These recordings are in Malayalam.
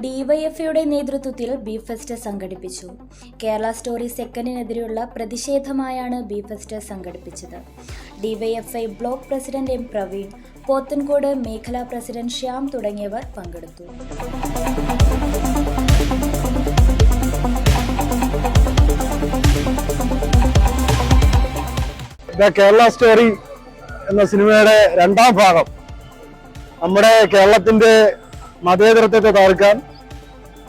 ഡിവൈഎഫ്ഐയുടെ നേതൃത്വത്തിൽ ബീഫ് ഫെസ്റ്റ് സംഘടിപ്പിച്ചു. കേരള സ്റ്റോറി സെക്കൻഡിനെതിരെയുള്ള പ്രതിഷേധമായാണ് ബീഫ് ഫെസ്റ്റ് സംഘടിപ്പിച്ചത്. DYFI block president M Praveen, Pothencode മേഖലാ പ്രസിഡന്റ് ശ്യാം തുടങ്ങിയവർ പങ്കെടുത്തു. കേരള സ്റ്റോറി എന്ന സിനിമയുടെ രണ്ടാം ഭാഗം നമ്മുടെ കേരളത്തിന്റെ മതേതരത്വത്തെ തകർക്കാൻ,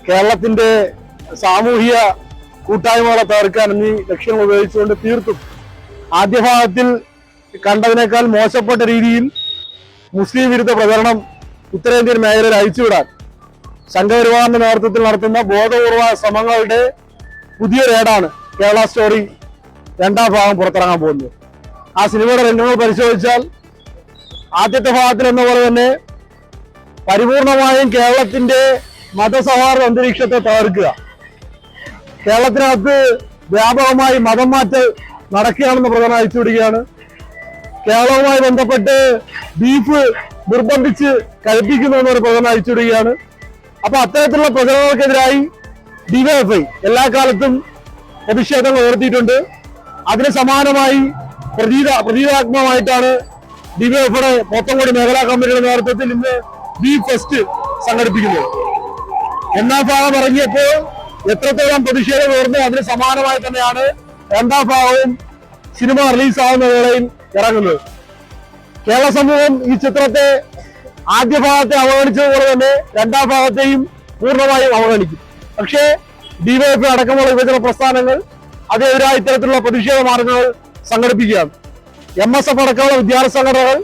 കേരളത്തിന്റെ സാമൂഹിക കൂട്ടായ്മകളെ തകർക്കാൻ എന്നീ ലക്ഷ്യങ്ങൾ ഉപയോഗിച്ചുകൊണ്ട് തീർത്തും ആദ്യ ഭാഗത്തിൽ കണ്ടതിനേക്കാൾ മോശപ്പെട്ട രീതിയിൽ മുസ്ലിം വിരുദ്ധ പ്രചരണം ഉത്തരേന്ത്യൻ മേഖലയിൽ അയച്ചുവിടാൻ സംഘപരിവാറിന്റെ നേതൃത്വത്തിൽ നടത്തുന്ന ബോധപൂർവ ശ്രമങ്ങളുടെ പുതിയ രേഡാണ് കേരള സ്റ്റോറി രണ്ടാം ഭാഗം പുറത്തിറങ്ങാൻ പോകുന്നത്. ആ സിനിമയുടെ രംഗങ്ങൾ പരിശോധിച്ചാൽ ആദ്യത്തെ ഭാഗത്തിൽ എന്ന പോലെ തന്നെ പരിപൂർണമായും കേരളത്തിന്റെ മതസൗഹാർദ്ദ അന്തരീക്ഷത്തെ തകർക്കുക, കേരളത്തിനകത്ത് വ്യാപകമായി മതം മാറ്റം നടക്കുകയാണെന്ന് പ്രധാനം അയച്ചുവിടുകയാണ്. കേരളവുമായി ബന്ധപ്പെട്ട് ബീഫ് നിർബന്ധിച്ച് കഴിപ്പിക്കുന്നു എന്നൊരു പ്രധാനം അയച്ചുവിടുകയാണ്. അപ്പൊ അത്തരത്തിലുള്ള പ്രചരണങ്ങൾക്കെതിരായി ഡിവൈഎഫ്ഐ എല്ലാ കാലത്തും പ്രതിഷേധങ്ങൾ ഉയർത്തിയിട്ടുണ്ട്. അതിന് സമാനമായി പ്രതീകാത്മകമായിട്ടാണ് ഡിവൈഎഫ്ഐയുടെ പോത്തൻകോട് മേഖലാ കമ്മിറ്റിയുടെ നേതൃത്വത്തിൽ ഇന്ന് ബീഫ് ഫെസ്റ്റ് സംഘടിപ്പിക്കുന്നത്. ഒന്നാം ഭാഗം ഇറങ്ങിയപ്പോൾ എത്രത്തോളം പ്രതിഷേധം ഉയർന്നു, അതിന് സമാനമായി തന്നെയാണ് രണ്ടാം ഭാഗവും സിനിമ റിലീസാവുന്ന വേളയിൽ ഇറങ്ങുന്നത്. കേരള സമൂഹം ഈ ചിത്രത്തെ ആദ്യ ഭാഗത്തെ അവഗണിച്ചതുപോലെ തന്നെ രണ്ടാം ഭാഗത്തെയും പൂർണ്ണമായും അവഗണിക്കും. പക്ഷേ ഡിവൈഎഫ്ഐ അടക്കമുള്ള വിഭജന പ്രസ്ഥാനങ്ങൾ അതിനെതിരായ ഇത്തരത്തിലുള്ള പ്രതിഷേധ മാർഗങ്ങൾ സംഘടിപ്പിക്കുകയാണ്. MSF അടക്കമുള്ള വിദ്യാർത്ഥി സംഘടനകൾ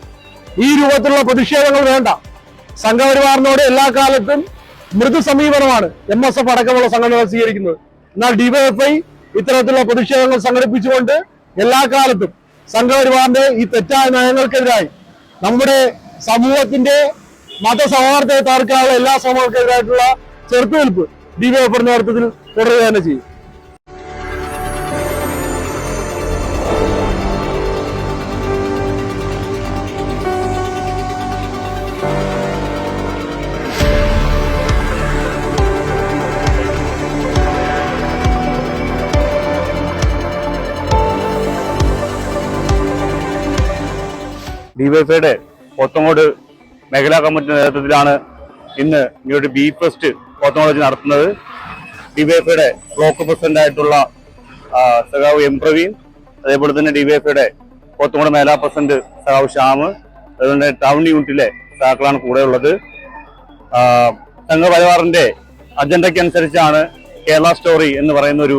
ഈ രൂപത്തിലുള്ള പ്രതിഷേധങ്ങൾ വേണ്ട, സംഘപരിവാറിനോട് എല്ലാ കാലത്തും മൃദു സമീപനമാണ് MSF അടക്കമുള്ള സംഘടനകൾ സ്വീകരിക്കുന്നത്. എന്നാൽ ഡിവൈഎഫ്ഐ ഇത്തരത്തിലുള്ള പ്രതിഷേധങ്ങൾ സംഘടിപ്പിച്ചുകൊണ്ട് എല്ലാ കാലത്തും സംഘപരിവാറിന്റെ ഈ തെറ്റായ നയങ്ങൾക്കെതിരായി നമ്മുടെ സമൂഹത്തിന്റെ മതസൗഹാർദ്ദത്തെ തകർക്കാനുള്ള എല്ലാ ശ്രമങ്ങൾക്കെതിരായിട്ടുള്ള ചെറുത്തുനിൽപ്പ് ഡിവൈഎഫ്ഐ നേതൃത്വത്തിൽ തുടരുക തന്നെ ചെയ്യും. ഡിവൈഎഫ്ഐയുടെ പോത്തൻകോട് മേഖലാ കമ്മിറ്റിയുടെ നേതൃത്വത്തിലാണ് ഇന്ന് ഇങ്ങോട്ട് ബീഫ് ഫെസ്റ്റ് പോത്തൻകോട് വെച്ച് നടത്തുന്നത്. ഡിവൈഎഫ്ഐയുടെ ബ്ലോക്ക് പ്രസിഡന്റായിട്ടുള്ള സഖാവ് എം പ്രവീൺ, അതേപോലെ തന്നെ ഡിവൈഎഫ്ഐയുടെ പോത്തൻകോട് മേഖലാ പ്രസിഡന്റ് സഖാവ് ശ്യാം, അതുപോലെ ടൗൺ യൂണിറ്റിലെ സഖാക്കളാണ് കൂടെയുള്ളത്. സംഘപരിവാറിന്റെ അജണ്ടയ്ക്ക് അനുസരിച്ചാണ് കേരള സ്റ്റോറി എന്ന് പറയുന്ന ഒരു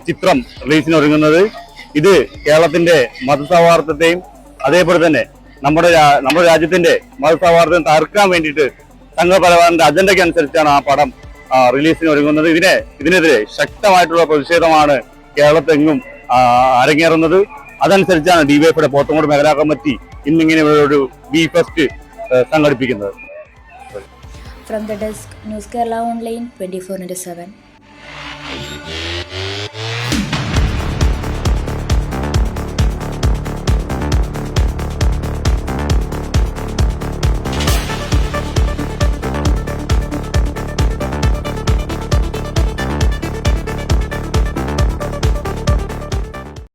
ചിത്രം റിലീസിന് ഒരുങ്ങുന്നത്. ഇത് കേരളത്തിന്റെ മതസൗഹാർദ്ദത്തെയും അതേപോലെ തന്നെ നമ്മുടെ രാജ്യത്തിന്റെ മതസൗഹാർദ്ദം തകർക്കാൻ വേണ്ടിയിട്ട് സംഘപരിവാറിന്റെ അജണ്ടയ്ക്ക് അനുസരിച്ചാണ് ആ പടം റിലീസിന് ഒരുങ്ങുന്നത്. ഇതിനെതിരെ ശക്തമായിട്ടുള്ള പ്രതിഷേധമാണ് കേരളത്തെങ്ങും അരങ്ങേറുന്നത്. അതനുസരിച്ചാണ് ഡിവൈഎഫ്ഐയുടെ പോത്തൻകോട് മേഖലാ കമ്മിറ്റി ഇന്നിങ്ങനെ ഒരു ബീഫ് ഫെസ്റ്റ് സംഘടിപ്പിക്കുന്നത്. From the desk, News Kerala Online 24/7.